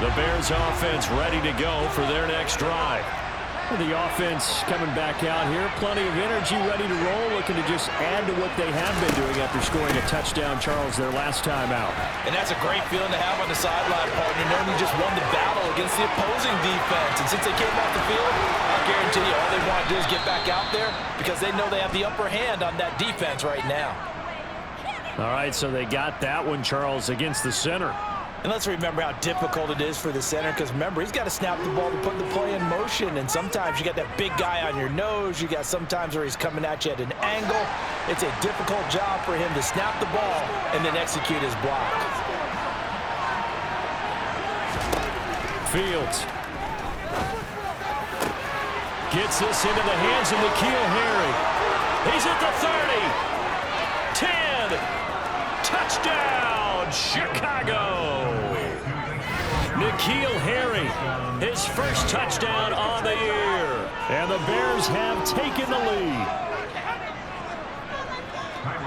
The Bears offense ready to go for their next drive. The offense coming back out here. Plenty of energy, ready to roll, looking to just add to what they have been doing after scoring a touchdown, Charles, their last time out. And that's a great feeling to have on the sideline, partner, knowing you just won the battle against the opposing defense. And since they came off the field, I guarantee you all they want to do is get back out there because they know they have the upper hand on that defense right now. All right, so they got that one, Charles, against the center. And let's remember how difficult it is for the center because, remember, he's got to snap the ball to put the play in motion. And sometimes you got that big guy on your nose. You got sometimes where he's coming at you at an angle. It's a difficult job for him to snap the ball and then execute his block. Fields gets this into the hands of N'Keal Harry. He's at the 30. 10. Touchdown, Chicago. N'Keal Harry, his first touchdown on the year. And the Bears have taken the lead.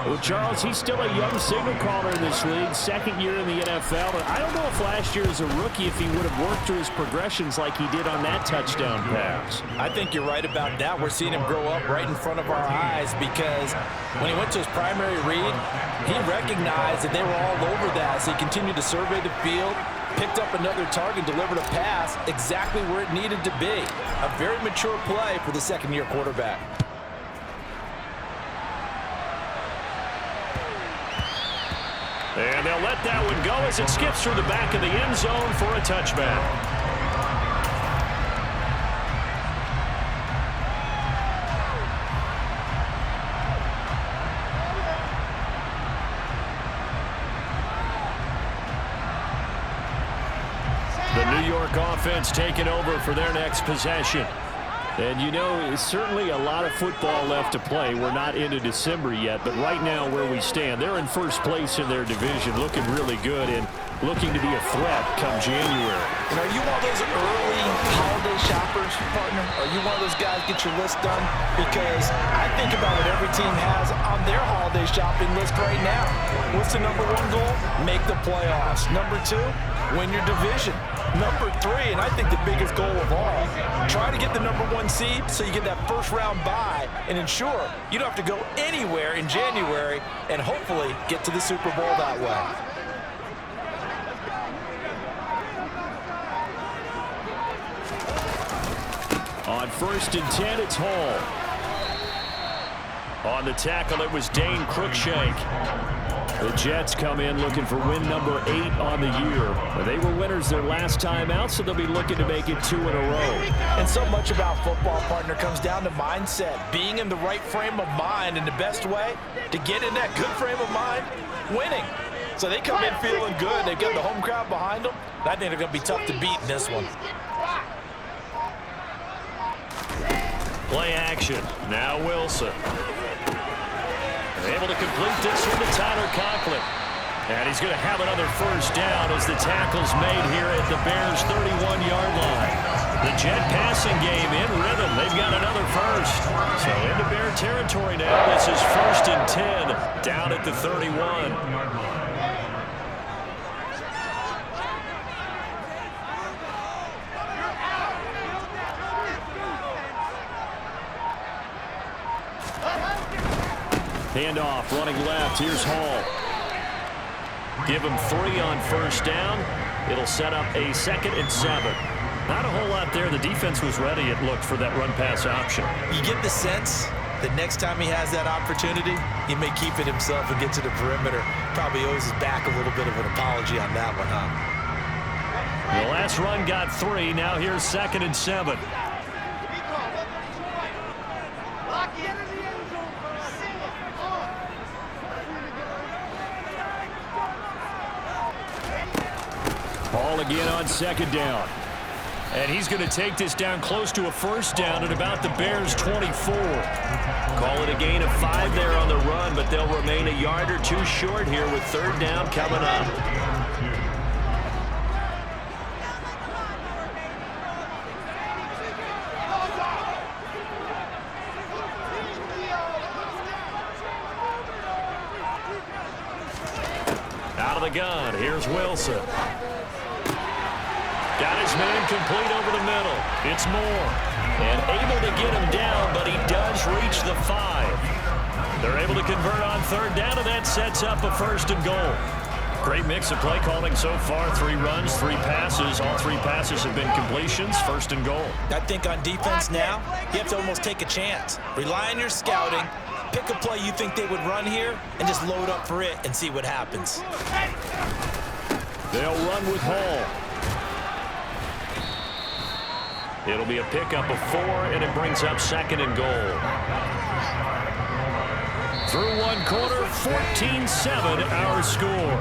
Well, Charles, he's still a young signal caller in this league, second year in the NFL. But I don't know if last year as a rookie if he would have worked through his progressions like he did on that touchdown pass. I think you're right about that. We're seeing him grow up right in front of our eyes because when he went to his primary read, he recognized that they were all over that. So he continued to survey the field, picked up another target, delivered a pass exactly where it needed to be. A very mature play for the second-year quarterback. And they'll let that one go as it skips through the back of the end zone for a touchback. The New York offense taking over for their next possession. And, you know, it's certainly a lot of football left to play. We're not into December yet, but right now where we stand, they're in first place in their division, looking really good and looking to be a threat come January. And are you one of those early holiday shoppers, partner? Are you one of those guys get your list done? Because I think about what every team has on their holiday shopping list right now. What's the number one goal? Make the playoffs. Number two, win your division. Number three, and I think the biggest goal of all, try to get the number one seed so you get that first round bye and ensure you don't have to go anywhere in January and hopefully get to the Super Bowl that way. On 1st and 10, it's Hall. On the tackle, it was Dane Cruikshank. The Jets come in looking for win number 8 on the year. They were winners their last time out, so they'll be looking to make it 2 in a row. And so much about football, partner, comes down to mindset. Being in the right frame of mind, and the best way to get in that good frame of mind, winning. So they come in feeling good. They've got the home crowd behind them. I think they're going to be tough to beat in this one. Play action. Now Wilson. Able to complete this one to Tyler Conklin. And he's going to have another first down as the tackle's made here at the Bears' 31-yard line. The Jet passing game in rhythm. They've got another first. So into Bear territory now. This is 1st and 10 down at the 31. Handoff, running left. Here's Hall. Give him 3 on first down. It'll set up a 2nd and 7. Not a whole lot there. The defense was ready, it looked, for that run-pass option. You get the sense that next time he has that opportunity, he may keep it himself and get to the perimeter. Probably owes his back a little bit of an apology on that one, huh? The last run got 3. Now here's 2nd and 7. Ball again on 2nd down. And he's going to take this down close to a first down at about the Bears' 24. Call it a gain of 5 there on the run, but they'll remain a yard or 2 short here with 3rd down coming up. Out of the gun, here's Wilson. Got his man complete over the middle. It's Moore. And able to get him down, but he does reach the 5. They're able to convert on third down, and that sets up a 1st and goal. Great mix of play calling so far. 3 runs, 3 passes. All 3 passes have been completions. 1st and goal. I think on defense now, you have to almost take a chance. Rely on your scouting. Pick a play you think they would run here and just load up for it and see what happens. They'll run with Hall. It'll be a pickup of 4, and it brings up 2nd and goal. Through 1 quarter, 14-7 our score.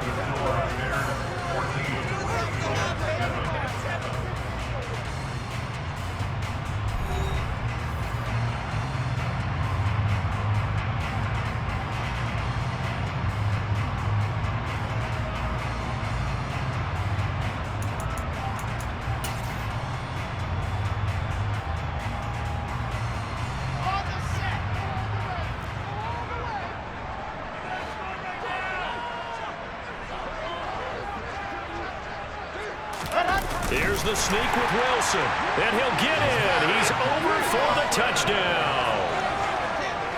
Here's the sneak with Wilson, and he'll get in. He's over for the touchdown.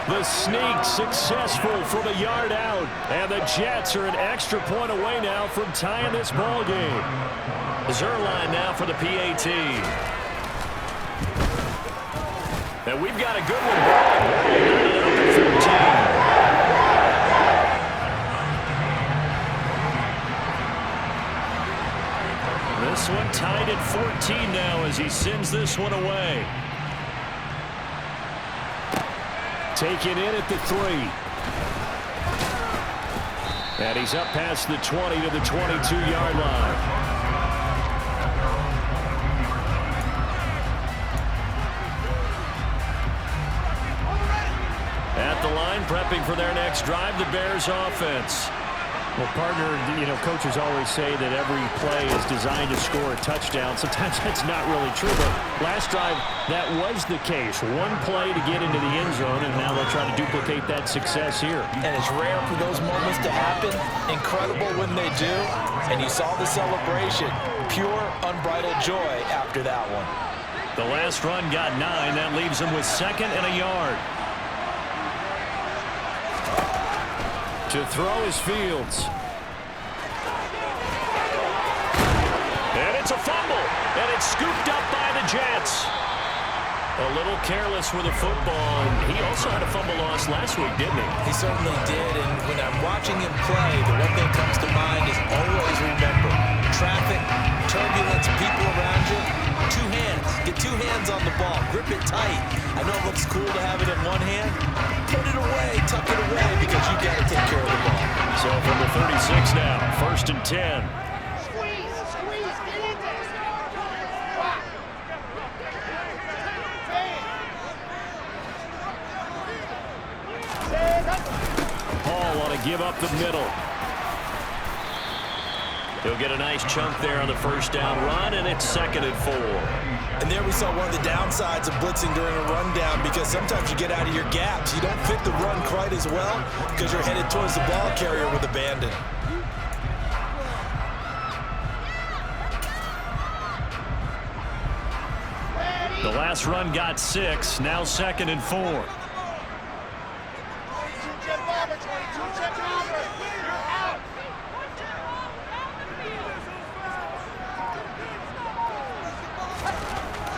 The sneak successful from a yard out, and the Jets are an extra point away now from tying this ball game. Zerline now for the PAT. And we've got a good one going. 15. This one tied at 14 now as he sends this one away. Taken in at the 3. And he's up past the 20 to the 22-yard line. At the line, prepping for their next drive, the Bears offense. Well, partner, coaches always say that every play is designed to score a touchdown. Sometimes that's not really true, but last drive, that was the case. One play to get into the end zone, and now they'll try to duplicate that success here. And it's rare for those moments to happen. Incredible when they do. And you saw the celebration. Pure, unbridled joy after that one. The last run got 9. That leaves him with 2nd and a yard. To throw is Fields. And it's a fumble. And it's scooped up by the Jets. A little careless with the football. And he also had a fumble loss last week, didn't he? He certainly did. And when I'm watching him play, the one thing comes to mind is always remember. Traffic, turbulence, people around you. 2 hands. Get 2 hands on the ball. Grip it tight. I know it looks cool to have it in one hand. Put it away. Tuck it away because you got to take care of the ball. So from the 36 now, 1st and 10. Squeeze, get in there. Hall ought to give up the middle. He'll get a nice chunk there on the 1st down run, and it's 2nd and 4. And there we saw one of the downsides of blitzing during a rundown, because sometimes you get out of your gaps. You don't fit the run quite as well because you're headed towards the ball carrier with abandon. The last run got 6, now 2nd and 4.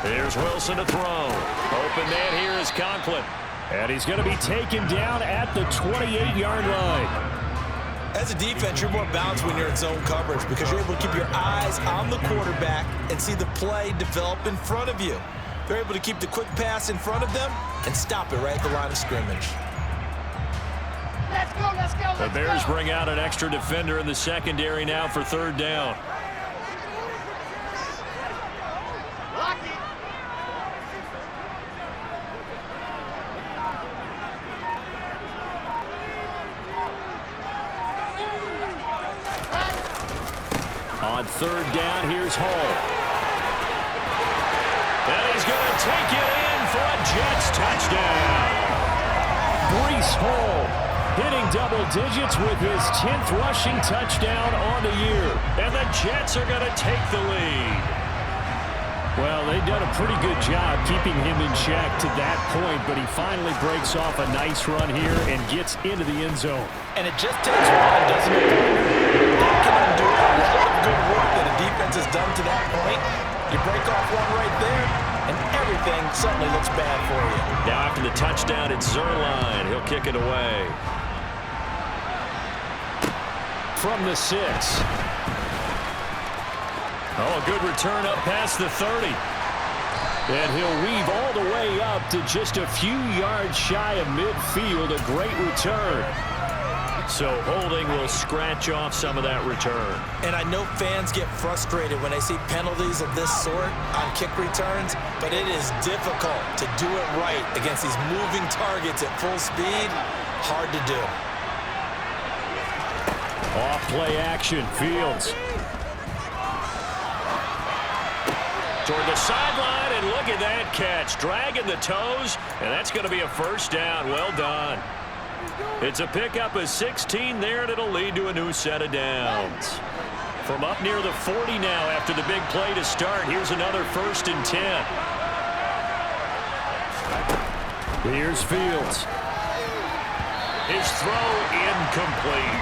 Here's Wilson to throw. Open man here is Conklin. And he's going to be taken down at the 28-yard line. As a defense, you're more balanced when you're in zone coverage because you're able to keep your eyes on the quarterback and see the play develop in front of you. They're able to keep the quick pass in front of them and stop it right at the line of scrimmage. Let's go. The Bears bring out an extra defender in the secondary now for 3rd down. On 3rd down, here's Hall. And he's going to take it in for a Jets touchdown. Breece Hall hitting double digits with his 10th rushing touchdown on the year. And the Jets are going to take the lead. Well, they've done a pretty good job keeping him in check to that point, but he finally breaks off a nice run here and gets into the end zone. And it just takes one, doesn't it? That can undo a lot of good work that a defense has done to that point. You break off one right there, and everything suddenly looks bad for you. Now after the touchdown, it's Zerline. He'll kick it away. From the 6. Oh, a good return up past the 30. And he'll weave all the way up to just a few yards shy of midfield. A great return. So holding will scratch off some of that return. And I know fans get frustrated when they see penalties of this sort on kick returns, but it is difficult to do it right against these moving targets at full speed. Hard to do. Off play action, Fields. Toward the sideline, and look at that catch. Dragging the toes, and that's going to be a first down. Well done. It's a pickup of 16 there, and it'll lead to a new set of downs. From up near the 40 now after the big play to start, here's another 1st and 10. Here's Fields. His throw incomplete.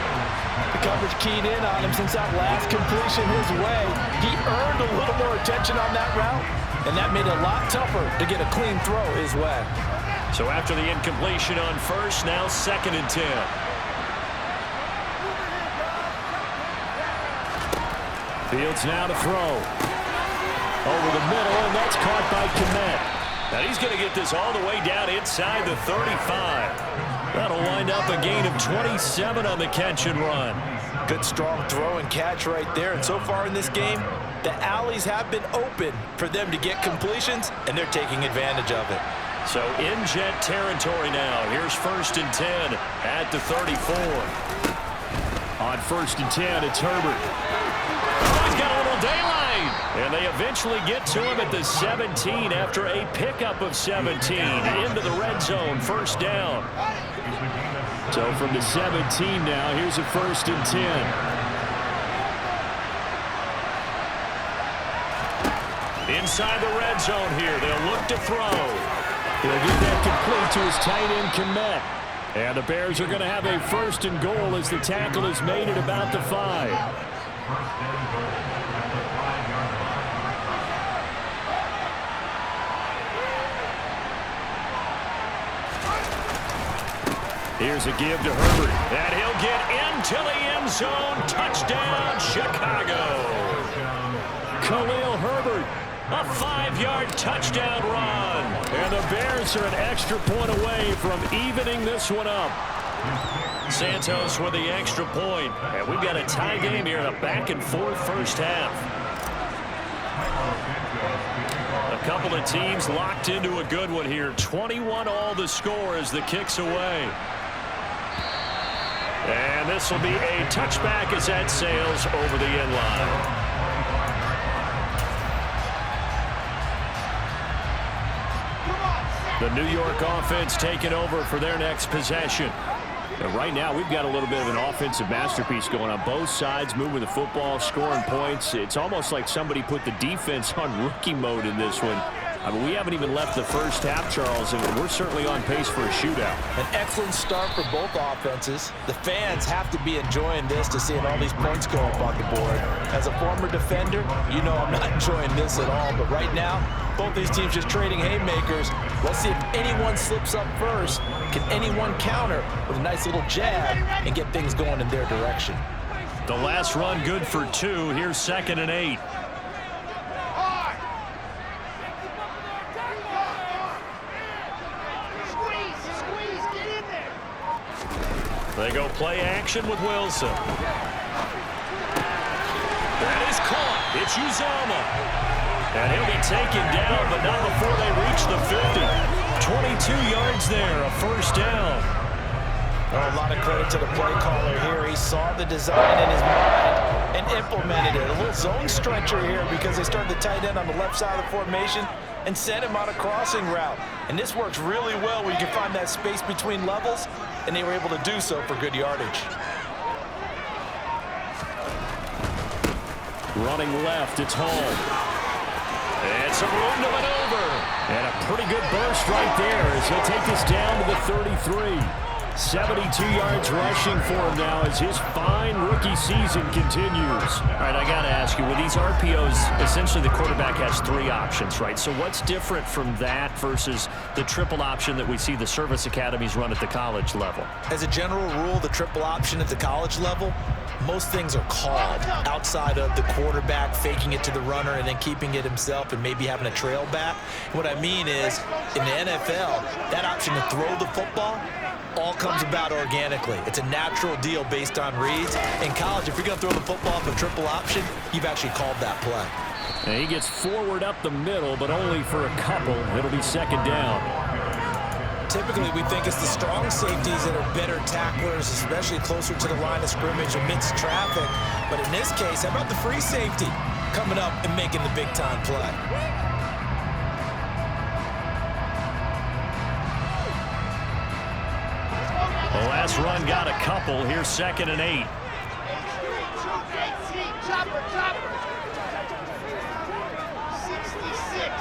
The coverage keyed in on him since that last completion his way. He earned a little more attention on that route, and that made it a lot tougher to get a clean throw his way. So after the incompletion on 1st, now 2nd and 10. Fields now to throw. Over the middle, and that's caught by Kmet. Now he's going to get this all the way down inside the 35. That'll wind up a gain of 27 on the catch and run. Good strong throw and catch right there. And so far in this game, the alleys have been open for them to get completions, and they're taking advantage of it. So in jet territory now. Here's 1st and 10 at the 34. On 1st and 10, it's Herbert. Oh, he's got a little daylight. And they eventually get to him at the 17 after a pickup of 17 into the red zone. 1st down. So from the 17 now, here's a 1st and 10. Inside the red zone here. They'll look to throw. He'll get that complete to his tight end, Kmet. And the Bears are going to have a 1st and goal as the tackle is made at about the 5. Here's a give to Herbert. And he'll get into the end zone. Touchdown, Chicago. Khalil Herbert. A 5-yard touchdown run. And the Bears are an extra point away from evening this one up. Santos with the extra point. And we've got a tie game here in a back-and-forth first half. A couple of teams locked into a good one here. 21 all the score as the kick's away. And this will be a touchback as that sails over the end line. The New York offense taking over for their next possession. And right now, we've got a little bit of an offensive masterpiece going on both sides, moving the football, scoring points. It's almost like somebody put the defense on rookie mode in this one. I mean, we haven't even left the first half, Charles, and we're certainly on pace for a shootout. An excellent start for both offenses. The fans have to be enjoying this to seeing all these points go up on the board. As a former defender, you know I'm not enjoying this at all. But right now, both these teams just trading haymakers. Let's see if anyone slips up first. Can anyone counter with a nice little jab and get things going in their direction? The last run good for 2. Here's 2nd and 8. They go play action with Wilson. That is caught. It's Uzomah. And he'll be taken down, but not before they reach the 50. 22 yards there, a 1st down. Oh, a lot of credit to the play caller here. He saw the design in his mind and implemented it. A little zone stretcher here because they started the tight end on the left side of the formation and sent him on a crossing route. And this works really well when you can find that space between levels, and they were able to do so for good yardage. Running left, it's Hall. And some room to maneuver. And a pretty good burst right there as he'll take this down to the 33. 72 yards rushing for him now as his fine rookie season continues. All right, I got to ask you, with these RPOs, essentially the quarterback has 3 options, right? So what's different from that versus the triple option that we see the service academies run at the college level? As a general rule, the triple option at the college level, most things are called outside of the quarterback faking it to the runner and then keeping it himself and maybe having a trail back. What I mean is, in the NFL, that option to throw the football all comes about organically. It's a natural deal based on reads. In college, if you're going to throw the football off a triple option, you've actually called that play. And he gets forward up the middle, but only for a couple. It'll be second down. Typically, we think it's the strong safeties that are better tacklers, especially closer to the line of scrimmage amidst traffic. But in this case, how about the free safety coming up and making the big-time play? The last run got a couple. Here's 2nd and 8. Chopper, chopper. 66.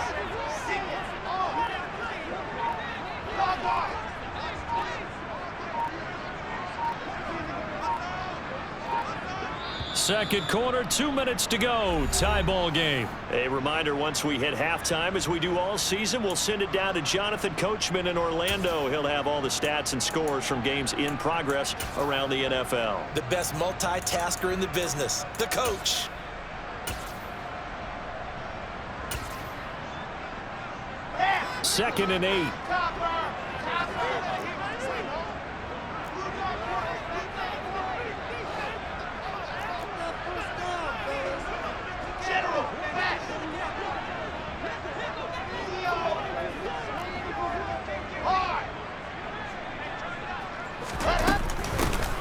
Second quarter, 2 minutes to go. Tie ball game. A reminder, once we hit halftime, as we do all season, we'll send it down to Jonathan Coachman in Orlando. He'll have all the stats and scores from games in progress around the NFL. The best multitasker in the business, the coach. Second and 8.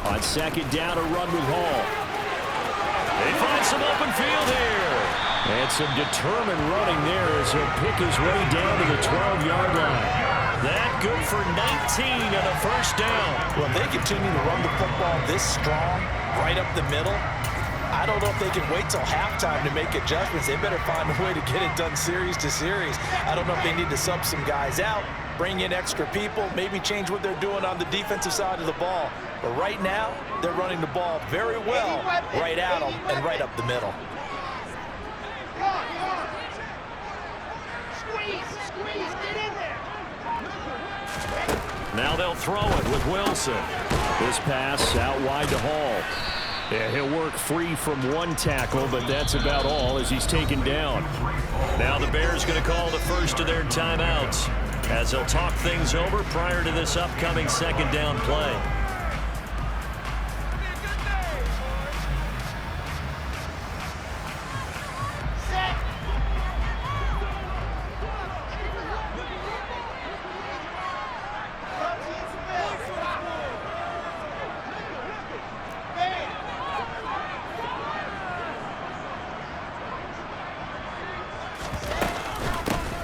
On second down, a run with Hall. They find some open field here. And some determined running there as he'll pick his way down to the 12-yard line. That good for 19 and a first down. Well, they continue to run the football this strong, right up the middle. I don't know if they can wait till halftime to make adjustments. They better find a way to get it done series to series. I don't know if they need to sub some guys out, bring in extra people, maybe change what they're doing on the defensive side of the ball. But right now, they're running the ball very well right at them and right up the middle. Squeeze, get in there. Now they'll throw it with Wilson. This pass out wide to Hall. Yeah, he'll work free from one tackle, but that's about all as he's taken down. Now the Bears going to call the first of their timeouts as they'll talk things over prior to this upcoming second down play.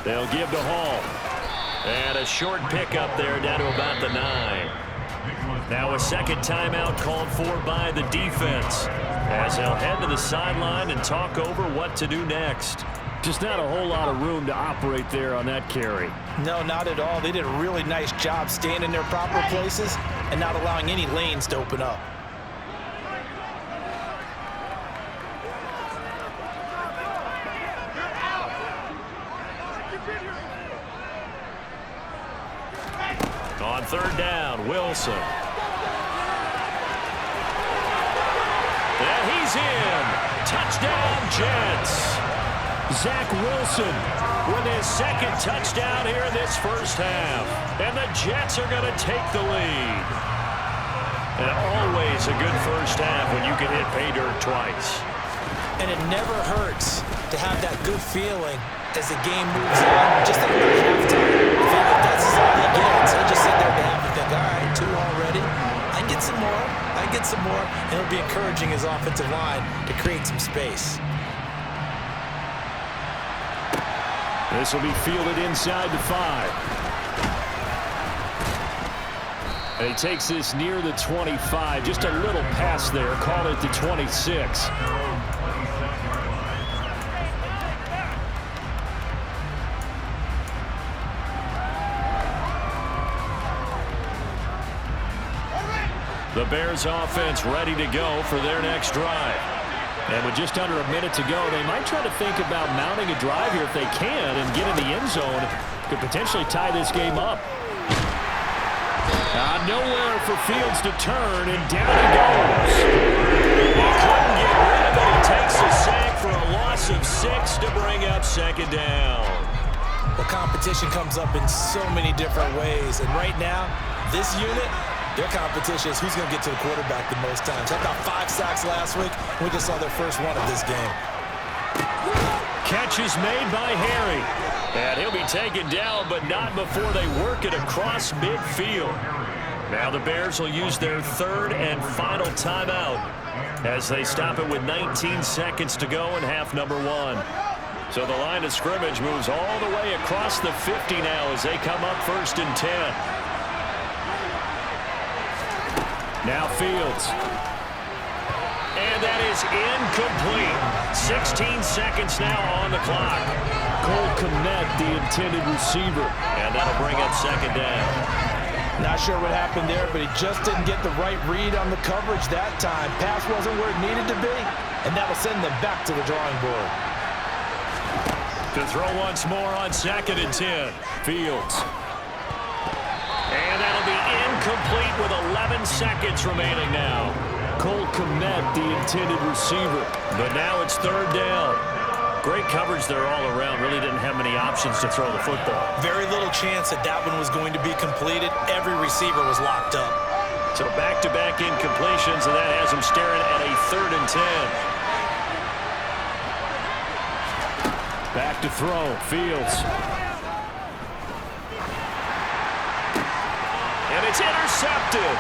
They'll give to Hall. And a short pickup there down to about the 9. Now a second timeout called for by the defense as they'll head to the sideline and talk over what to do next. Just not a whole lot of room to operate there on that carry. No, not at all. They did a really nice job staying in their proper places and not allowing any lanes to open up. On third down, Wilson. And he's in. Touchdown, Jets. Zach Wilson with his second touchdown here in this first half. And the Jets are going to take the lead. And always a good first half when you can hit pay dirt twice. And it never hurts to have that good feeling as the game moves on. Just like at halftime. If that's all he gets, he'll just sit there and have to think, all right, 2 already. I can get some more. I can get some more. And he'll be encouraging his offensive line to create some space. This will be fielded inside the 5. And he takes this near the 25. Just a little pass there. Call it the 26. The Bears offense ready to go for their next drive. And with just under a minute to go, they might try to think about mounting a drive here if they can and get in the end zone. Could potentially tie this game up. Nowhere for Fields to turn, and down he goes. He couldn't get rid of it. He takes a sack for a loss of 6 to bring up second down. The competition comes up in so many different ways, and right now, this unit, their competition is who's going to get to the quarterback the most times. They got 5 sacks last week. We just saw their first one of this game. Catch is made by Harry. And he'll be taken down, but not before they work it across midfield. Now the Bears will use their third and final timeout as they stop it with 19 seconds to go in half number 1. So the line of scrimmage moves all the way across the 50 now as they come up 1st and 10. Now Fields. And that is incomplete. 16 seconds now on the clock. Cole Kmet, the intended receiver. And that'll bring up second down. Not sure what happened there, but he just didn't get the right read on the coverage that time. Pass wasn't where it needed to be, and that'll send them back to the drawing board. To throw once more on 2nd and 10. Fields. And that'll be incomplete with 11 seconds remaining now. Cole Kmet, the intended receiver. But now it's 3rd down. Great coverage there all around. Really didn't have many options to throw the football. Very little chance that that one was going to be completed. Every receiver was locked up. So back-to-back incompletions, and that has him staring at a 3rd and 10. Back to throw. Fields. And it's intercepted.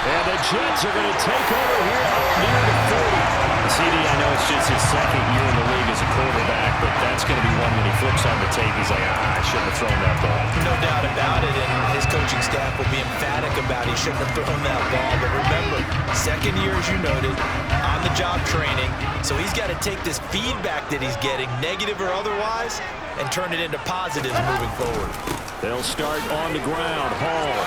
And the Jets are going to take over here near the 40. CD, I know it's just his 2nd year in the league as a quarterback, but that's going to be one when he flips on the tape. He's like, I shouldn't have thrown that ball. No doubt about it, and his coaching staff will be emphatic about he shouldn't have thrown that ball. But remember, 2nd year, as you noted, on-the-job training. So he's got to take this feedback that he's getting, negative or otherwise, and turn it into positives moving forward. They'll start on the ground. Hall.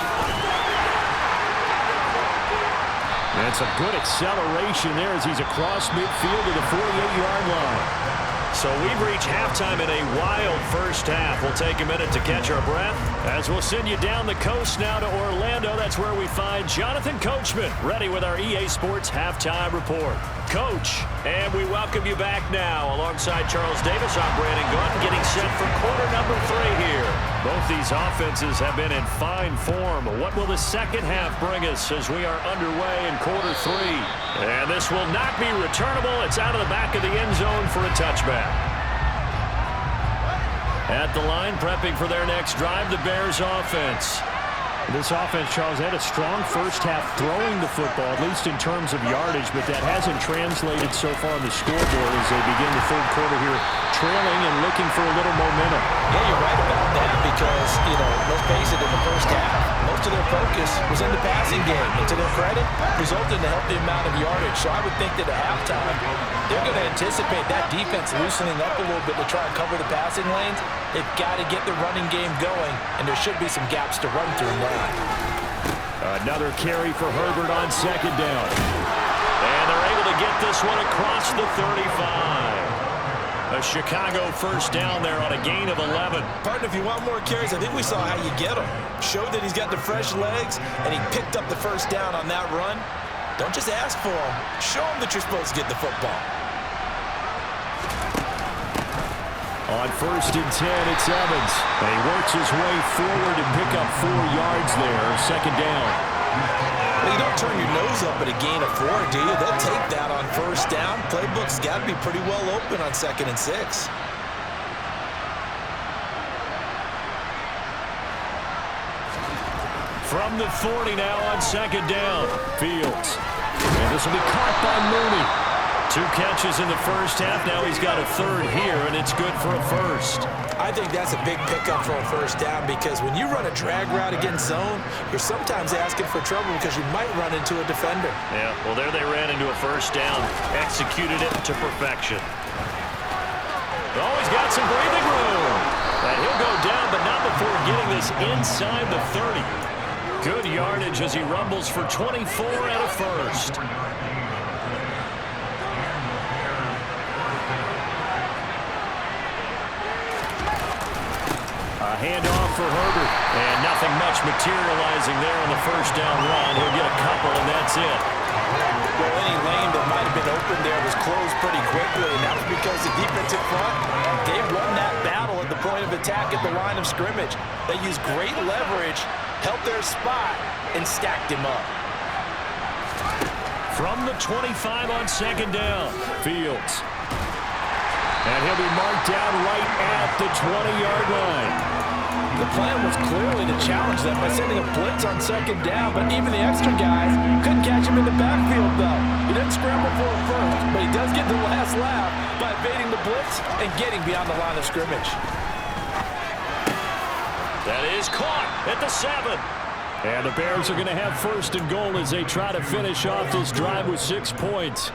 And some good acceleration there as he's across midfield to the 48-yard line. So we've reached halftime in a wild first half. We'll take a minute to catch our breath as we'll send you down the coast now to Orlando. That's where we find Jonathan Coachman ready with our EA Sports Halftime Report. Coach, and we welcome you back now. Alongside Charles Davis, I'm Brandon Gunn, getting set for quarter number 3 here. Both these offenses have been in fine form. What will the second half bring us as we are underway in quarter 3? And this will not be returnable. It's out of the back of the end zone for a touchback. At the line, prepping for their next drive, the Bears offense. This offense, Charles, had a strong first half throwing the football, at least in terms of yardage, but that hasn't translated so far on the scoreboard as they begin the 3rd quarter here, trailing and looking for a little momentum. Yeah, you're right about that because, let's face it, in the first half, most of their focus was in the passing game. And to their credit, resulted in a healthy amount of yardage. So I would think that at halftime, they're going to anticipate that defense loosening up a little bit to try and cover the passing lanes. They've got to get the running game going, and there should be some gaps to run through now. Another carry for Herbert on 2nd down. And they're able to get this one across the 35. A Chicago first down there on a gain of 11. Partner, if you want more carries, I think we saw how you get them. Showed that he's got the fresh legs, and he picked up the first down on that run. Don't just ask for them. Show them that you're supposed to get the football. On 1st and 10, it's Evans. And he works his way forward to pick up 4 yards there. 2nd down. Well, you don't turn your nose up at a gain of 4, do you? They'll take that on first down. Playbook's got to be pretty well open on 2nd and 6. From the 40 now on 2nd down. Fields. And this will be caught by Mooney. 2 catches in the first half. Now he's got a 3rd here, and it's good for a first. I think that's a big pickup for a first down because when you run a drag route against zone, you're sometimes asking for trouble because you might run into a defender. Yeah, well, there they ran into a first down. Executed it to perfection. Oh, he's got some breathing room. And he'll go down, but not before getting this inside the 30. Good yardage as he rumbles for 24 and a first. A handoff for Herbert. And nothing much materializing there on the first down run. He'll get a couple, and that's it. Well, any lane that might have been open there was closed pretty quickly, and that was because the defensive front, they won that battle at the point of attack at the line of scrimmage. They used great leverage, held their spot, and stacked him up. From the 25 on second down, Fields. And he'll be marked down right at the 20-yard line. The plan was clearly to challenge them by sending a blitz on second down, but even the extra guys couldn't catch him in the backfield, though. He doesn't scramble for it first, but he does get the last laugh by evading the blitz and getting beyond the line of scrimmage. That is caught at the 7. And the Bears are going to have first and goal as they try to finish off this drive with 6 points.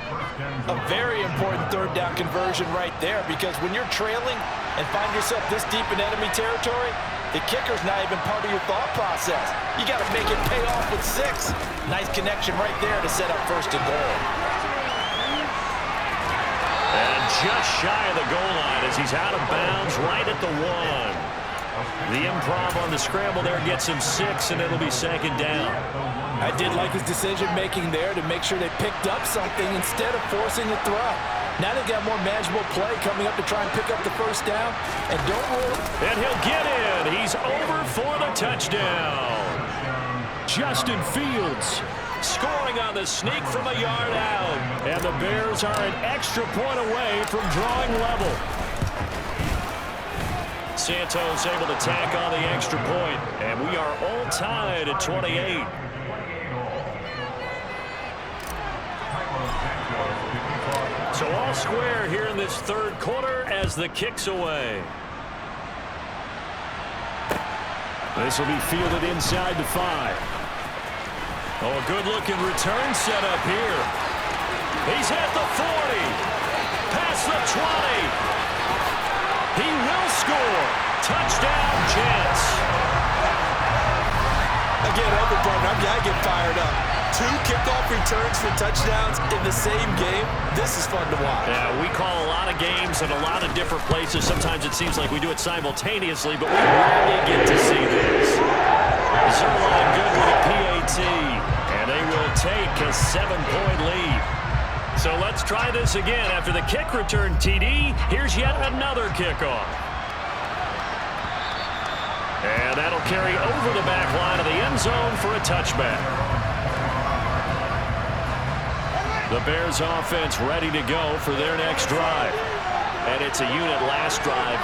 A very important third down conversion right there, because when you're trailing and find yourself this deep in enemy territory, the kicker's not even part of your thought process. You got to make it pay off with 6. Nice connection right there to set up first and goal. And just shy of the goal line as he's out of bounds right at the 1. The improv on the scramble there gets him 6, and it'll be second down. I did like his decision-making there to make sure they picked up something instead of forcing the throw. Now they've got more manageable play coming up to try and pick up the first down. And don't roll. And he'll get in. He's over for the touchdown. Justin Fields scoring on the sneak from a yard out. And the Bears are an extra point away from drawing level. Santos able to tack on the extra point, and we are all tied at 28. So all square here in this third quarter as the kick's away. This will be fielded inside the 5. Oh, a good-looking return set up here. He's at the 40. Past the 20. He will score. Touchdown, Jets. Again, over partner, I get fired up. 2 kickoff returns for touchdowns in the same game. This is fun to watch. Yeah, we call a lot of games in a lot of different places. Sometimes it seems like we do it simultaneously, but we rarely get to see this. Zerline good with a PAT, and they will take a 7-point lead. So let's try this again. After the kick return, TD, here's yet another kickoff. And that'll carry over the back line of the end zone for a touchback. The Bears offense ready to go for their next drive. And it's a unit last drive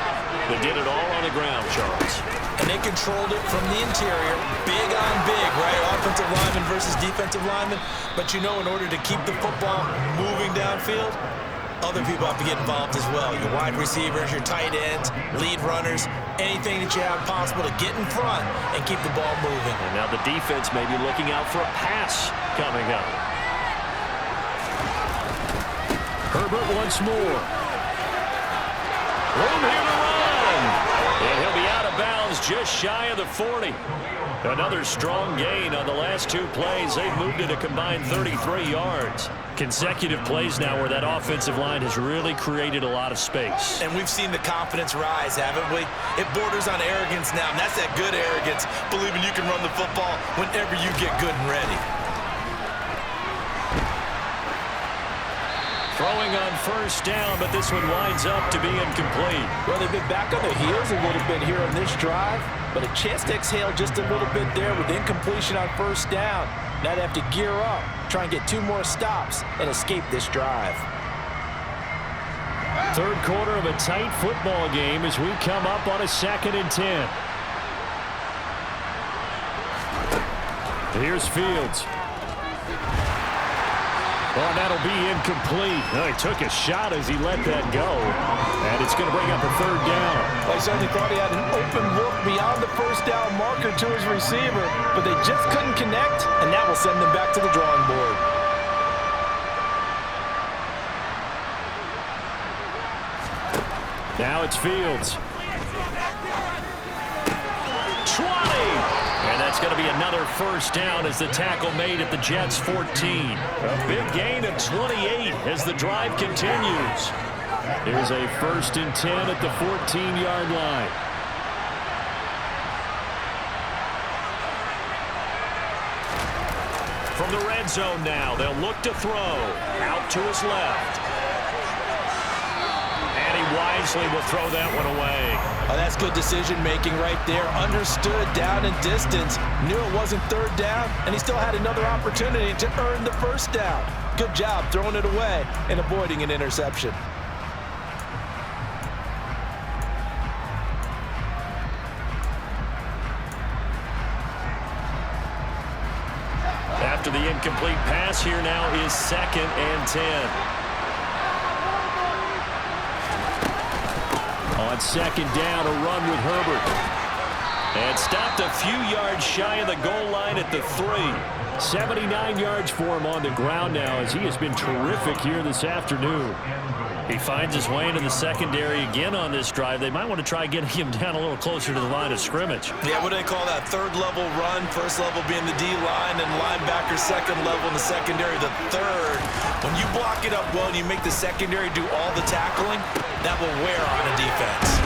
that did it all on the ground, Charles. And they controlled it from the interior. Big on big, right? Offensive lineman versus defensive lineman. But you know, in order to keep the football moving downfield, other people have to get involved as well. Your wide receivers, your tight ends, lead runners, anything that you have possible to get in front and keep the ball moving. And now the defense may be looking out for a pass coming up. Herbert once more. Room here to run. And he'll be out of bounds just shy of the 40. Another strong gain on the last 2 plays. They've moved it a combined 33 yards. Consecutive plays now where that offensive line has really created a lot of space. And we've seen the confidence rise, haven't we? It borders on arrogance now, and that's that good arrogance, believing you can run the football whenever you get good and ready. Throwing on first down, but this one winds up to be incomplete. Well, they've been back on their heels a little bit here on this drive, but a chance to exhale just a little bit there with incompletion on first down. Now they have to gear up, try and get 2 more stops, and escape this drive. Third quarter of a tight football game as we come up on a 2nd and 10. Here's Fields. Well, that'll be incomplete. Oh, he took a shot as he let that go. And it's going to bring up a 3rd down. Well, he certainly thought he had an open look beyond the first down marker to his receiver, but they just couldn't connect, and that will send them back to the drawing board. Now it's Fields. And that's going to be another first down as the tackle made at the Jets' 14. A big gain of 28 as the drive continues. Here's a 1st and 10 at the 14-yard line. From the red zone now, they'll look to throw. Out to his left. And he wisely will throw that one away. Oh, that's good decision-making right there. Understood down and distance. Knew it wasn't 3rd down, and he still had another opportunity to earn the 1st down. Good job throwing it away and avoiding an interception. After the incomplete pass, here now is 2nd and 10. On 2nd down, a run with Herbert. And stopped a few yards shy of the goal line at the 3. 79 yards for him on the ground now as he has been terrific here this afternoon. He finds his way into the secondary again on this drive. They might want to try getting him down a little closer to the line of scrimmage. Yeah, what do they call that? 3rd level run. 1st level being the D-line, and linebacker 2nd level in the secondary, the 3rd. When you block it up well and you make the secondary do all the tackling, that will wear on a defense.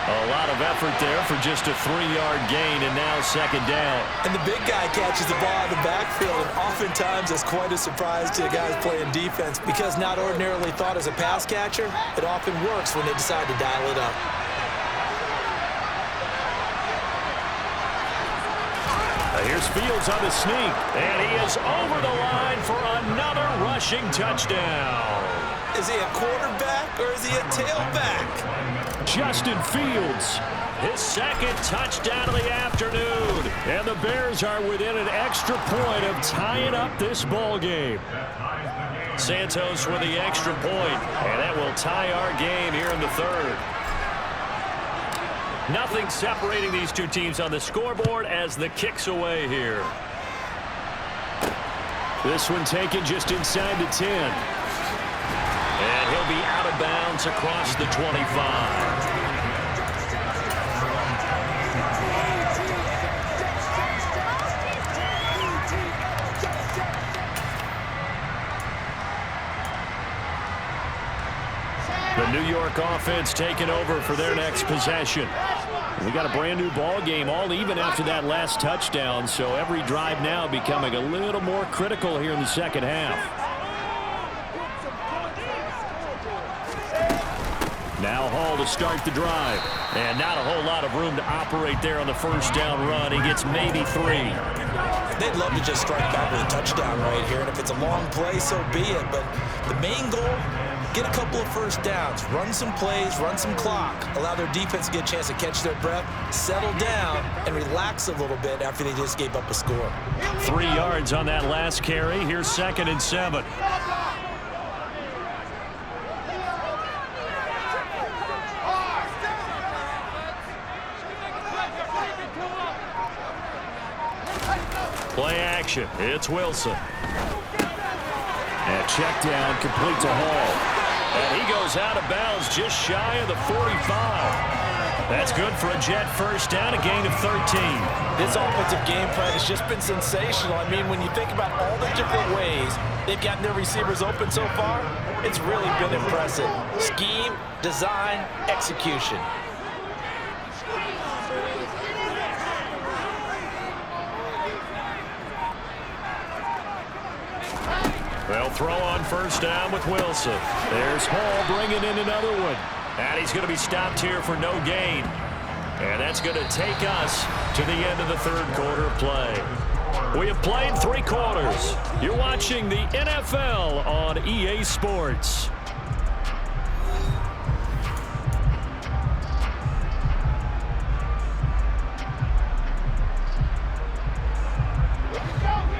A lot of effort there for just a 3-yard gain, and now 2nd down. And the big guy catches the ball in the backfield, and oftentimes it's quite a surprise to the guys playing defense because not ordinarily thought as a pass catcher, it often works when they decide to dial it up. Here's Fields on the sneak, and he is over the line for another rushing touchdown. Is he a quarterback or is he a tailback? Justin Fields, his 2nd touchdown of the afternoon. And the Bears are within an extra point of tying up this ball game. Santos with the extra point, and that will tie our game here in the 3rd. Nothing separating these two teams on the scoreboard as the kick's away here. This one taken just inside the 10. And he'll be out of bounds across the 25. The New York offense taking over for their next possession. We got a brand new ball game, all even after that last touchdown, so every drive now becoming a little more critical here in the 2nd half. Now Hall to start the drive. And not a whole lot of room to operate there on the 1st down run. He gets maybe 3. They'd love to just strike back with a touchdown right here, and if it's a long play, so be it. But the main goal, get a couple of 1st downs, run some plays, run some clock, allow their defense to get a chance to catch their breath, settle down, and relax a little bit after they just gave up a score. 3 yards on that last carry. Here's 2nd and 7. Play action. It's Wilson. And check down complete to Hall. And he goes out of bounds just shy of the 45. That's good for a Jet 1st down, a gain of 13. This offensive game plan has just been sensational. I mean, when you think about all the different ways they've gotten their receivers open so far, it's really been impressive. Scheme, design, execution. They'll throw on 1st down with Wilson. There's Hall bringing in another one. And he's going to be stopped here for no gain. And that's going to take us to the end of the 3rd quarter of play. We have played 3 quarters. You're watching the NFL on EA Sports.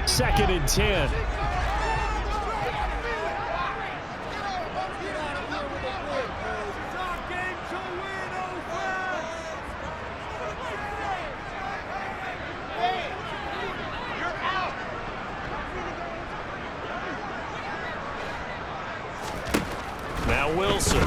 Second and 10. Now Wilson.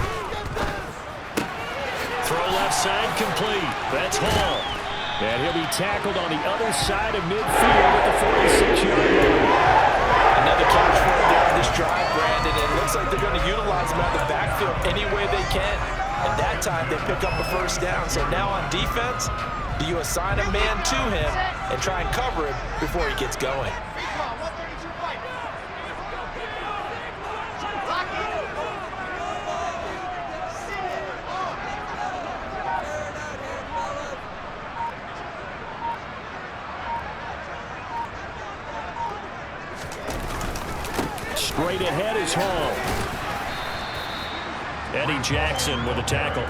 Throw left side complete. That's Hall. And he'll be tackled on the other side of midfield at the 46-yard line. Another catch for him there on this drive, Brandon. It looks like they're going to utilize him out of the backfield any way they can. And that time they pick up a first down. So now on defense, do you assign a man to him and try and cover him before he gets going? Straight ahead is Hall. Eddie Jackson with a tackle.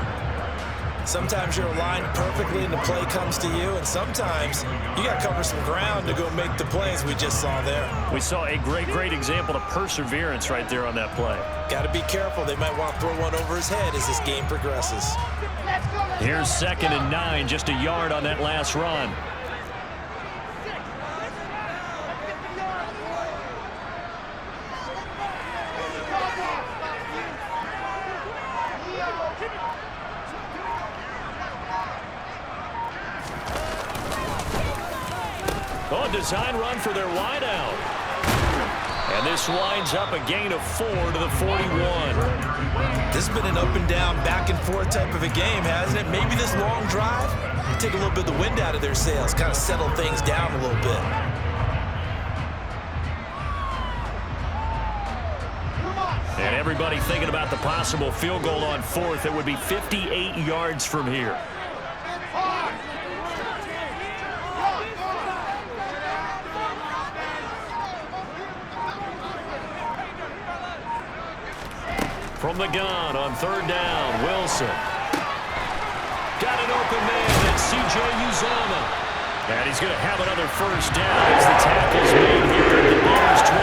Sometimes you're aligned perfectly and the play comes to you, and sometimes you got to cover some ground to go make the plays we just saw there. We saw a great example of perseverance right there on that play. Got to be careful. They might want to throw one over his head as this game progresses. Here's 2nd and 9, just a yard on that last run. Oh, design run for their wideout. And this winds up a gain of 4 to the 41. This has been an up and down, back and forth type of a game, hasn't it? Maybe this long drive take a little bit of the wind out of their sails, kind of settle things down a little bit. And everybody thinking about the possible field goal on 4th. It would be 58 yards from here. From the gun on 3rd down, Wilson. Got an open man, it's C.J. Uzomah. And he's going to have another first down as the tackle's made here at the Bears 23.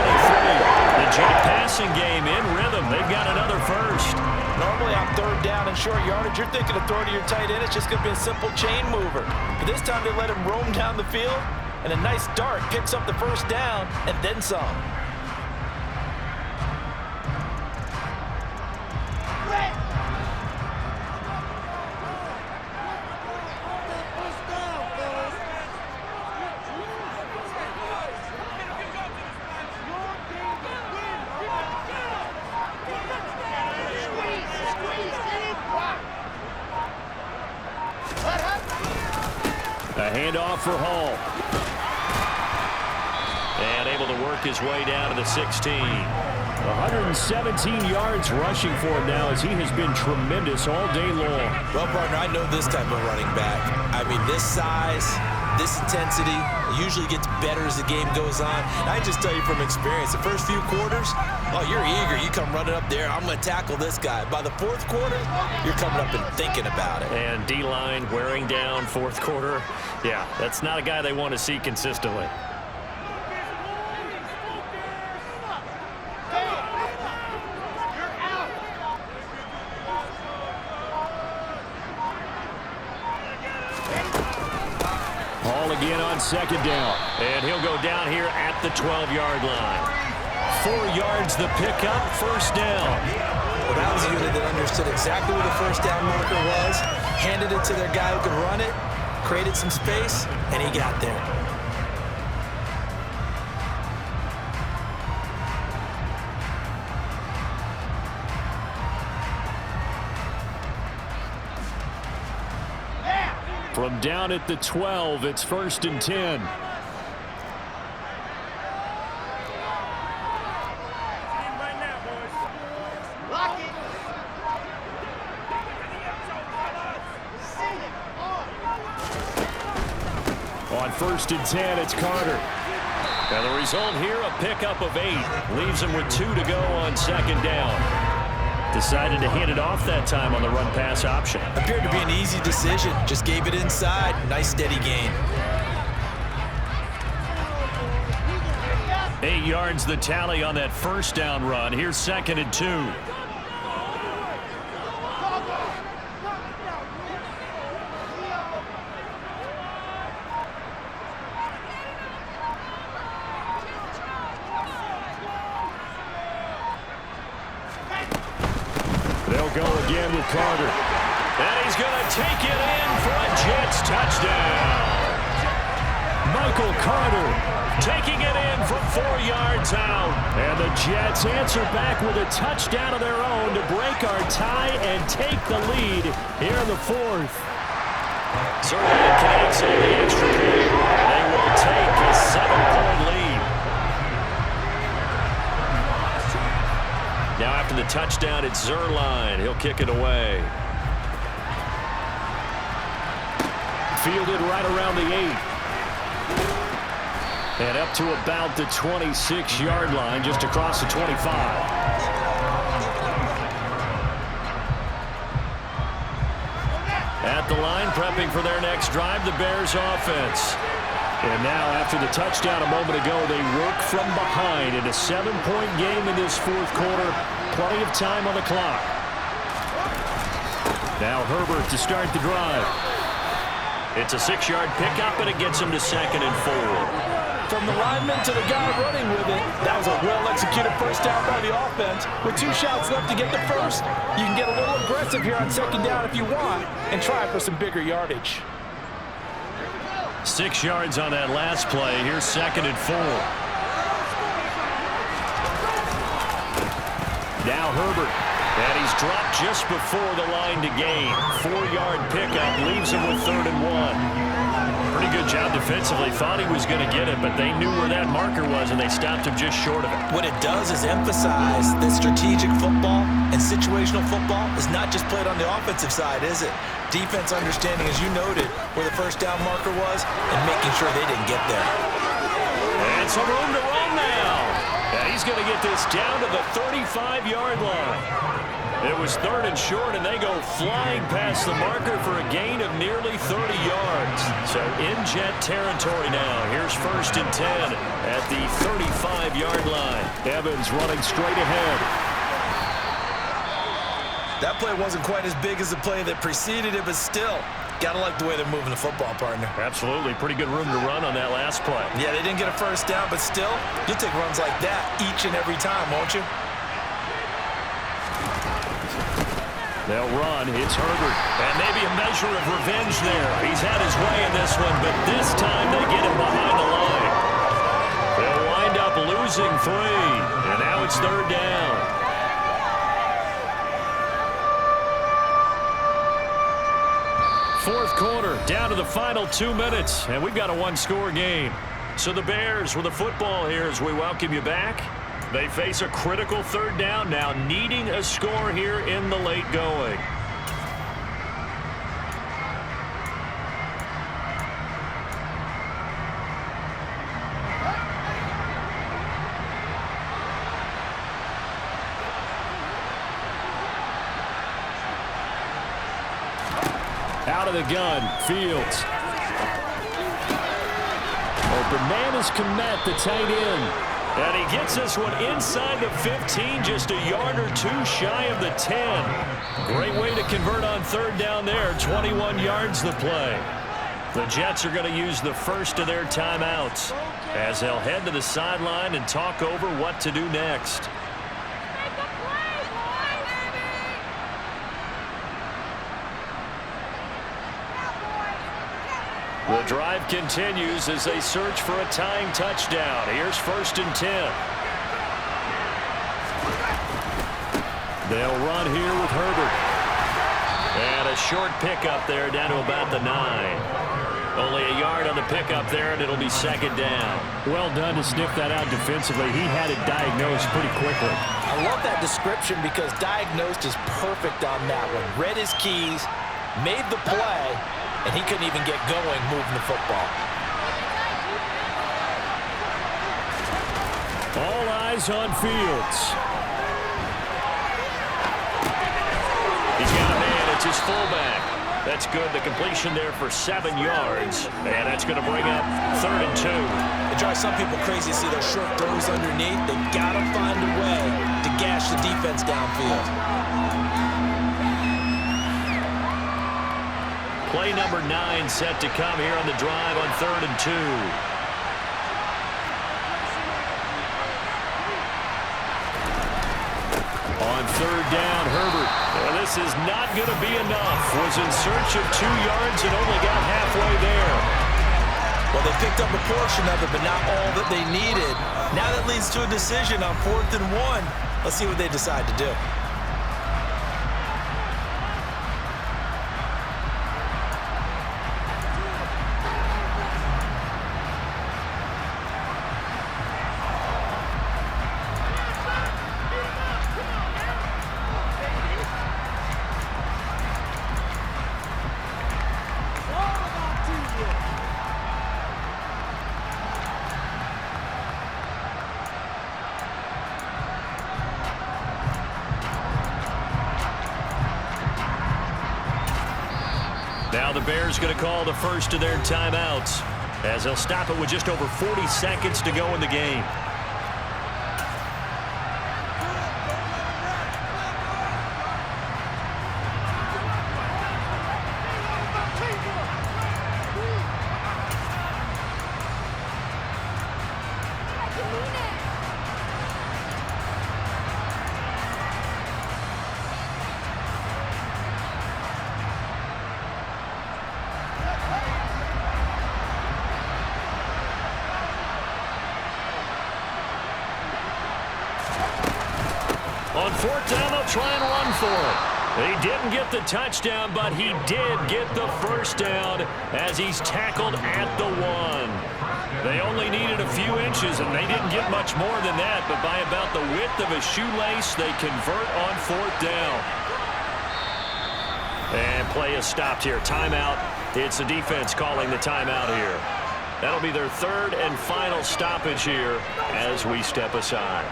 The Jet passing game in rhythm. They've got another first. Normally on 3rd down and short yardage, you're thinking of throw to your tight end. It's just going to be a simple chain mover. But this time they let him roam down the field, and a nice dart picks up the first down and then some. A handoff for Hall. And able to work his way down to the 16. 117 yards rushing for him now as he has been tremendous all day long. Well, partner, I know this type of running back. I mean, this size, this intensity usually gets better as the game goes on. And I just tell you from experience, the first few quarters, oh, you're eager. You come running up there, I'm going to tackle this guy. By the 4th quarter, you're coming up and thinking about it. And D-line wearing down 4th quarter. Yeah, that's not a guy they want to see consistently. Hall again on 2nd down. And he'll go down here at the 12-yard line. 4 yards the pickup, first down. Well, that was a unit that understood exactly where the first down marker was, handed it to their guy who could run it, created some space, and he got there. From down at the 12, it's 1st and 10. On 1st and 10, it's Carter. Now the result here, a pickup of 8. Leaves him with 2 to go on 2nd down. Decided to hand it off that time on the run-pass option. Appeared to be an easy decision. Just gave it inside. Nice steady gain. 8 yards the tally on that first down run. Here's 2nd and 2. They'll go again with Carter. And he's going to take it in for a Jets touchdown. Michael Carter taking it in from 4 yards out. And the Jets answer back with a touchdown of their own to break our tie and take the lead here in the 4th. Zerline connects on the extra point, and they will take a 7-point lead. Now after the touchdown, it's Zerline. He'll kick it away. Fielded right around the 8. And up to about the 26-yard line, just across the 25. At the line, prepping for their next drive, the Bears offense. And now, after the touchdown a moment ago, they work from behind in a 7-point game in this 4th quarter. Plenty of time on the clock. Now Herbert to start the drive. It's a 6-yard pickup, and it gets him to 2nd and 4. From the lineman to the guy running with it, that was a well-executed first down by the offense. With 2 shots left to get the first, you can get a little aggressive here on 2nd down if you want and try for some bigger yardage. 6 yards on that last play. Here's 2nd and 4. Now Herbert. And he's dropped just before the line to gain. 4-yard pickup leaves him with 3rd and 1. Pretty good job defensively. Thought he was going to get it, but they knew where that marker was, and they stopped him just short of it. What it does is emphasize that strategic football and situational football is not just played on the offensive side, is it? Defense understanding, as you noted, where the first down marker was and making sure they didn't get there. And some room to run now. And he's going to get this down to the 35-yard line. It was 3rd and short, and they go flying past the marker for a gain of nearly 30 yards. So in Jet territory now. Here's 1st and 10 at the 35-yard line. Evans running straight ahead. That play wasn't quite as big as the play that preceded it, but still, gotta like the way they're moving the football, partner. Absolutely. Pretty good room to run on that last play. Yeah, they didn't get a first down, but still, you'll take runs like that each and every time, won't you? They'll run. It's Herbert. And maybe a measure of revenge there. He's had his way in this one, but this time they get him behind the line. They'll wind up losing 3, and now it's 3rd down. Fourth quarter, down to the final 2 minutes, and we've got a 1-score game. So the Bears with the football here as we welcome you back. They face a critical 3rd down now, needing a score here in the late going. Out of the gun, Fields. Open man is Kmet, the tight end. And he gets this one inside the 15, just a yard or 2 shy of the 10. Great way to convert on 3rd down there, 21 yards the play. The Jets are going to use the first of their timeouts as they'll head to the sideline and talk over what to do next. The drive continues as they search for a tying touchdown. Here's 1st and 10. They'll run here with Herbert. And a short pickup there down to about the 9. Only a yard on the pickup there, and it'll be 2nd down. Well done to sniff that out defensively. He had it diagnosed pretty quickly. I love that description because diagnosed is perfect on that one. Read his keys, made the play, and he couldn't even get going moving the football. All eyes on Fields. He's got a man. It's his fullback. That's good. The completion there for 7 yards. And that's going to bring up 3rd and 2. It drives some people crazy to see those short throws underneath. They got to find a way to gash the defense downfield. Play number 9 set to come here on the drive on 3rd and 2. On 3rd down, Herbert. And this is not going to be enough. Was in search of 2 yards and only got halfway there. Well, they picked up a portion of it, but not all that they needed. Now that leads to a decision on 4th and 1. Let's see what they decide to do. Now the Bears going to call the first of their timeouts as they'll stop it with just over 40 seconds to go in the game. On 4th down, they'll try and run for it. He didn't get the touchdown, but he did get the first down as he's tackled at the 1. They only needed a few inches, and they didn't get much more than that, but by about the width of a shoelace, they convert on 4th down. And play is stopped here. Timeout. It's the defense calling the timeout here. That'll be their 3rd and final stoppage here as we step aside.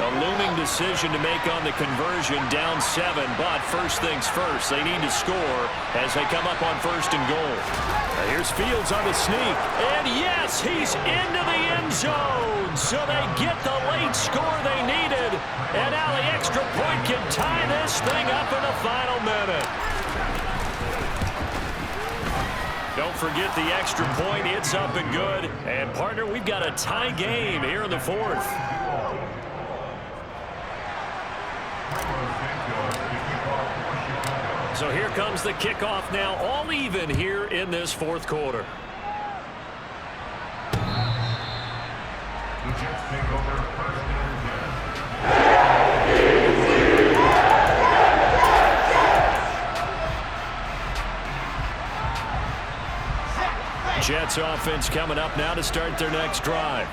A looming decision to make on the conversion, down 7, but first things first, they need to score as they come up on 1st and goal. Here's Fields on the sneak, and yes, he's into the end zone, so they get the late score they needed, and now the extra point can tie this thing up in the final minute. Don't forget the extra point, it's up and good, and partner, we've got a tie game here in the 4th. So here comes the kickoff now, all even here in this 4th quarter. Jets offense coming up now to start their next drive.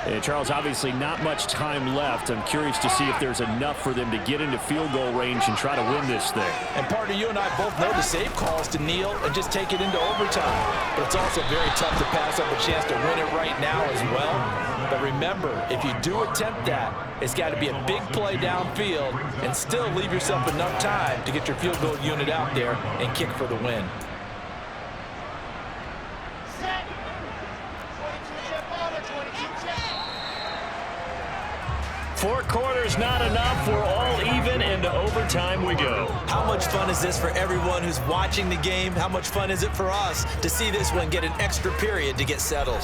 And Charles, obviously not much time left. I'm curious to see if there's enough for them to get into field goal range and try to win this thing. And partner, you and I both know the safe calls to kneel and just take it into overtime. But it's also very tough to pass up a chance to win it right now as well. But remember, if you do attempt that, it's got to be a big play downfield and still leave yourself enough time to get your field goal unit out there and kick for the win. 4 quarters not enough. We're all even, into overtime we go. How much fun is this for everyone who's watching the game? How much fun is it for us to see this one get an extra period to get settled?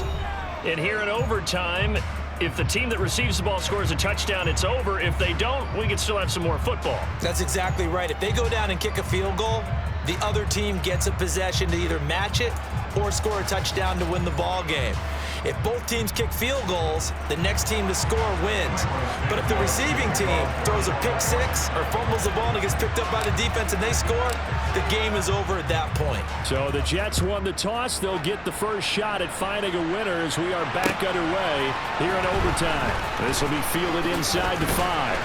And here in overtime, if the team that receives the ball scores a touchdown, it's over. If they don't, we can still have some more football. That's exactly right. If they go down and kick a field goal, the other team gets a possession to either match it or score a touchdown to win the ball game. If both teams kick field goals, the next team to score wins. But if the receiving team throws a pick six or fumbles the ball and it gets picked up by the defense and they score, the game is over at that point. So the Jets won the toss. They'll get the first shot at finding a winner as we are back underway here in overtime. This will be fielded inside the 5.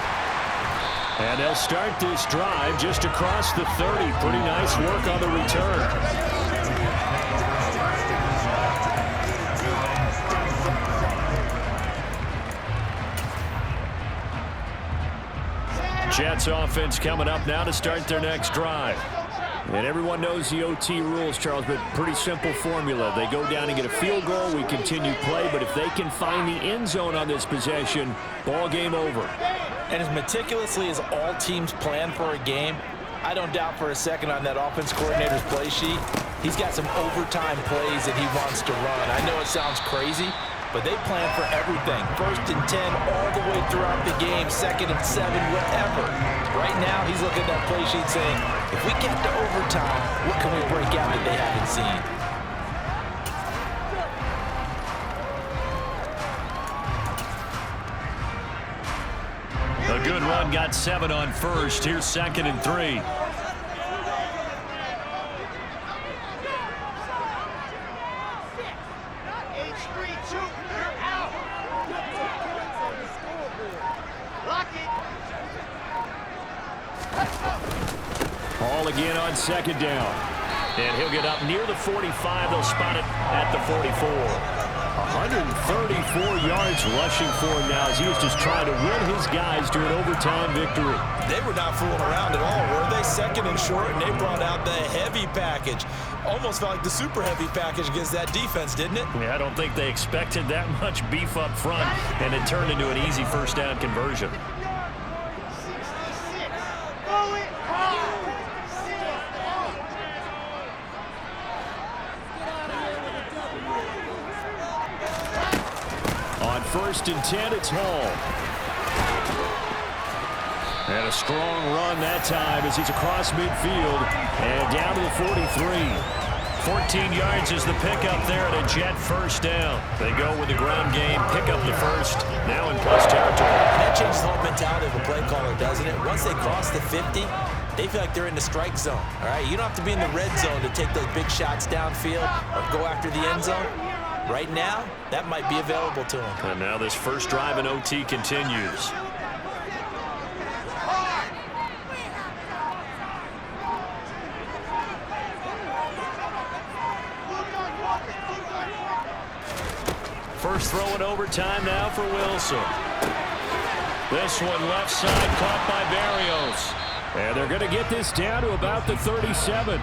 And they'll start this drive just across the 30. Pretty nice work on the return. Jets offense coming up now to start their next drive. And everyone knows the OT rules, Charles, but pretty simple formula. They go down and get a field goal, we continue play, but if they can find the end zone on this possession, ball game over. And as meticulously as all teams plan for a game, I don't doubt for a second on that offense coordinator's play sheet, he's got some overtime plays that he wants to run. I know it sounds crazy, but they plan for everything. 1st and 10 all the way throughout the game, 2nd and 7, whatever. Right now, he's looking at that play sheet saying, if we get to overtime, what can we break out that they haven't seen? A good run, got 7 on first. Here's 2nd and 3. Ball again on 2nd down. And he'll get up near the 45. They'll spot it at the 44. 134 yards rushing for him now as he was just trying to win his guys to an overtime victory. They were not fooling around at all, were they? 2nd and short, and they brought out the heavy package. Almost felt like the super heavy package against that defense, didn't it? Yeah, I don't think they expected that much beef up front, and it turned into an easy 1st down conversion. On 1st and 10, it's Hall. And a strong run that time as he's across midfield and down to the 43. 14 yards is the pickup there at a Jet 1st down. They go with the ground game, pick up the 1st, now in plus territory. That changes the whole mentality of a play caller, doesn't it? Once they cross the 50, they feel like they're in the strike zone. All right, you don't have to be in the red zone to take those big shots downfield or go after the end zone. Right now, that might be available to them. And now this first drive in OT continues. First throw in overtime now for Wilson. This one left side caught by Barrios. And they're going to get this down to about the 37.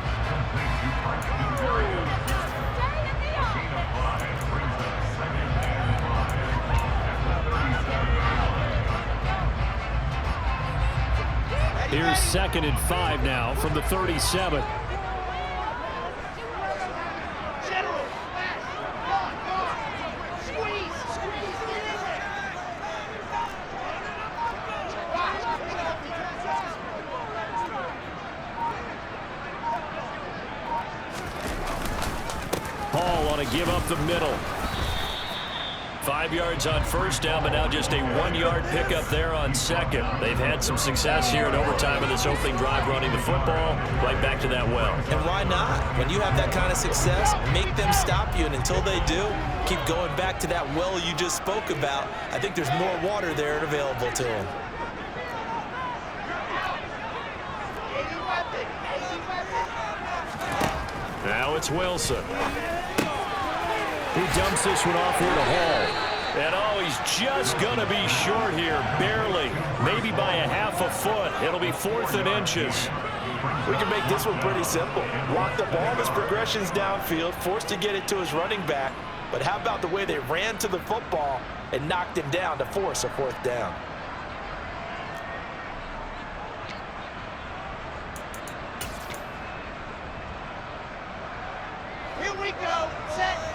Here's 2nd and 5 now from the 37. Hall on a give up the middle. 5 yards on 1st down, but now just a 1-yard pickup there on 2nd. They've had some success here in overtime in this opening drive running the football right back to that well. And why not? When you have that kind of success, make them stop you, and until they do, keep going back to that well you just spoke about. I think there's more water there available to them. Now it's Wilson. He dumps this one off here to Hall. And oh, he's just going to be short here, barely, maybe by a half a foot. It'll be 4th and inches. We can make this one pretty simple. Block up all of his progressions downfield, forced to get it to his running back. But how about the way they ran to the football and knocked him down to force a 4th down? Here we go. Set.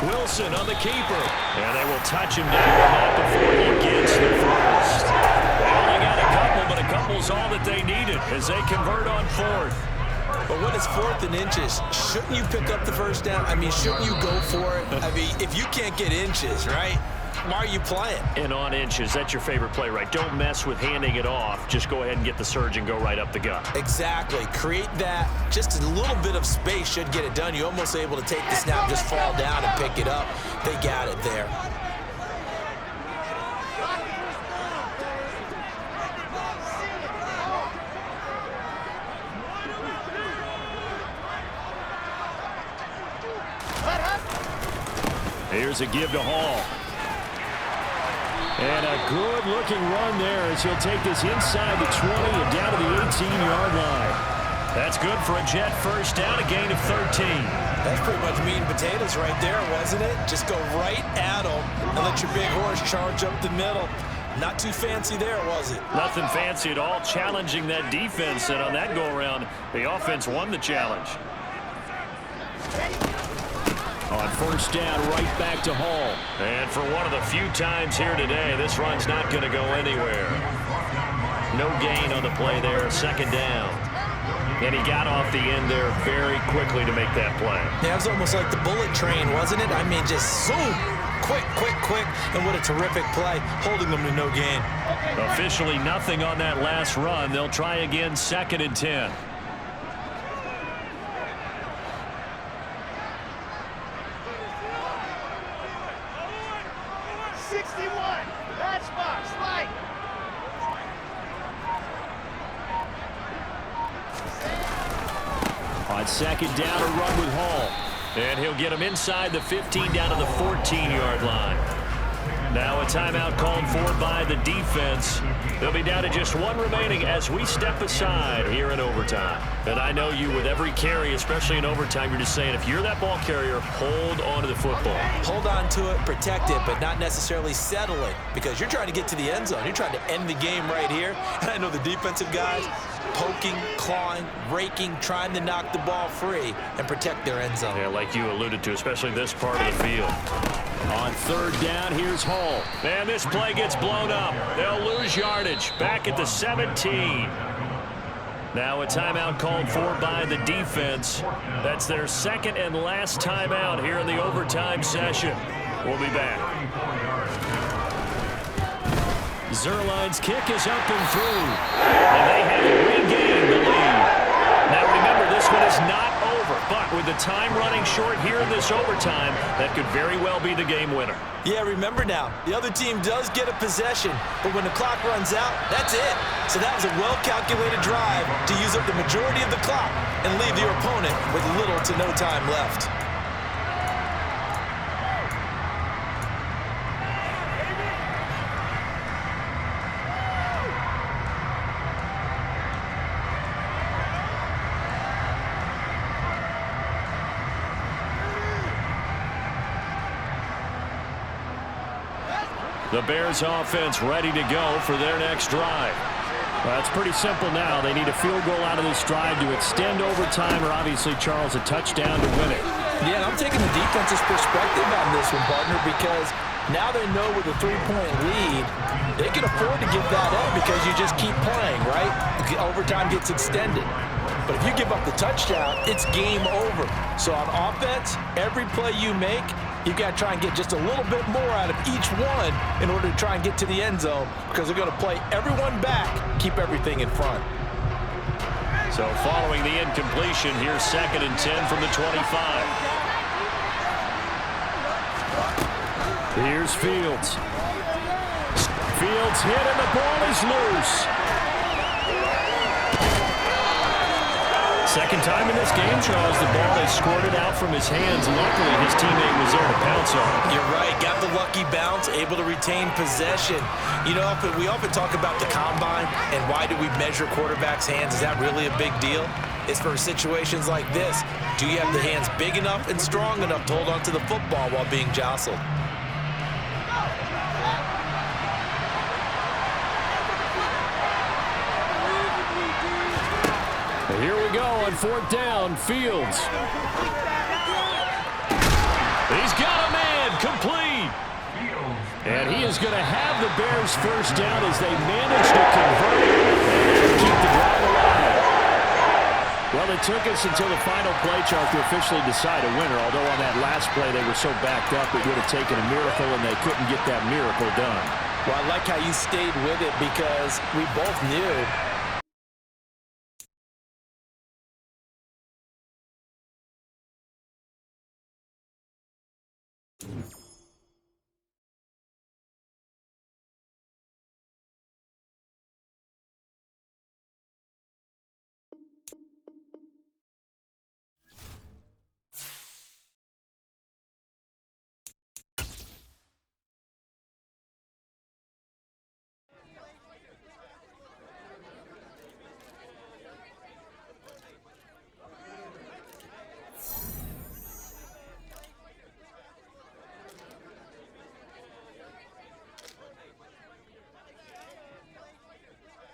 Wilson on the keeper. And they will touch him down not before he gets the first. Well, they got a couple, but a couple's all that they needed as they convert on 4th. But when it's 4th and inches, shouldn't you pick up the 1st down? I mean, shouldn't you go for it? I mean, if you can't get inches, right? Why are you playing? And on inches, that's your favorite play, right? Don't mess with handing it off. Just go ahead and get the surge and go right up the gut. Exactly. Create that. Just a little bit of space should get it done. You're almost able to take the snap, just fall down and pick it up. They got it there. Here's a give to Hall. And a good-looking run there as he'll take this inside the 20 and down to the 18-yard line. That's good for a Jet 1st down, a gain of 13. That's pretty much meat and potatoes right there, wasn't it? Just go right at them and let your big horse charge up the middle. Not too fancy there, was it? Nothing fancy at all, challenging that defense, and on that go-around, the offense won the challenge. On first down, right back to Hall. And for one of the few times here today, this run's not going to go anywhere. No gain on the play there, second down. And he got off the end there very quickly to make that play. Yeah, it was almost like the bullet train, wasn't it? I mean, just zoom, quick, and what a terrific play, holding them to no gain. Officially nothing on that last run. They'll try again, 2nd and 10. On second down, a run with Hall. And he'll get him inside the 15 down to the 14-yard line. Now a timeout called for by the defense. They'll be down to just one remaining as we step aside here in overtime. And I know you with every carry, especially in overtime, you're just saying if you're that ball carrier, hold on to the football. Hold on to it, protect it, but not necessarily settle it because you're trying to get to the end zone. You're trying to end the game right here. And I know the defensive guys poking, clawing, raking, trying to knock the ball free and protect their end zone. Yeah, like you alluded to, especially this part of the field. On third down, here's Hall. And this play gets blown up. They'll lose yardage. Back at the 17. Now a timeout called for by the defense. That's their second and last timeout here in the overtime session. We'll be back. Zerline's kick is up and through. And they have regained the lead. Now remember, this one is not over, but with the time running short here in this overtime, that could very well be the game winner. Yeah, remember now, the other team does get a possession, but when the clock runs out, that's it. So that was a well-calculated drive to use up the majority of the clock and leave your opponent with little to no time left. The Bears offense ready to go for their next drive. Well, it's pretty simple now. They need a field goal out of this drive to extend overtime or obviously, Charles, a touchdown to win it. Yeah, and I'm taking the defense's perspective on this one, partner, because now they know with a 3-point lead, they can afford to give that up because you just keep playing, right? Overtime gets extended. But if you give up the touchdown, it's game over. So on offense, every play you make, you've got to try and get just a little bit more out of each one in order to try and get to the end zone because they're going to play everyone back, keep everything in front. So following the incompletion, here's 2nd and 10 from the 25. Here's Fields. Fields hit and the ball is loose. Second time in this game, Charles, the ball has squirted out from his hands. Luckily, his teammate was there to pounce on it. You're right. Got the lucky bounce, able to retain possession. You know, we often talk about the combine and why do we measure quarterbacks' hands? Is that really a big deal? It's for situations like this. Do you have the hands big enough and strong enough to hold on to the football while being jostled? Here we go on fourth down, Fields. He's got a man, complete. And he is going to have the Bears first down as they manage to convert it and keep the drive alive. Well, it took us until the final play chart to officially decide a winner, although on that last play they were so backed up it would have taken a miracle and they couldn't get that miracle done. Well, I like how you stayed with it because we both knew